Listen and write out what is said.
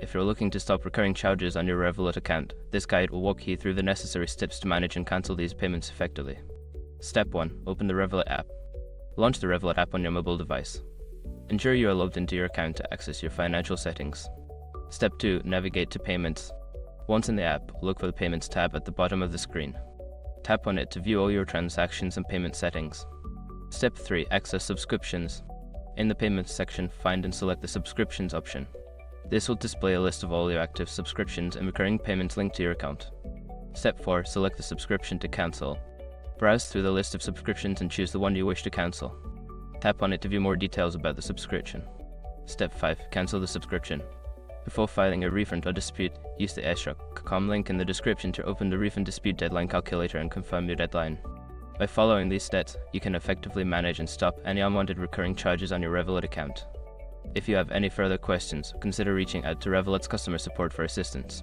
if you're looking to stop recurring charges on your Revolut account, this guide will walk you through the necessary steps to manage and cancel these payments effectively. Step 1. Open the Revolut app. Launch the Revolut app on your mobile device. Ensure you are logged into your account to access your financial settings. Step 2. Navigate to Payments. Once in the app, look for the Payments tab at the bottom of the screen. Tap on it to view all your transactions and payment settings. Step 3. Access Subscriptions. In the Payments section, find and select the Subscriptions option. This will display a list of all your active subscriptions and recurring payments linked to your account. Step 4. Select the subscription to cancel. Browse through the list of subscriptions and choose the one you wish to cancel. Tap on it to view more details about the subscription. Step 5. Cancel the subscription. Before filing a refund or dispute, use the airstruck.com link in the description to open the refund dispute deadline calculator and confirm your deadline. By following these steps, you can effectively manage and stop any unwanted recurring charges on your Revolut account. If you have any further questions, consider reaching out to Revolut's customer support for assistance.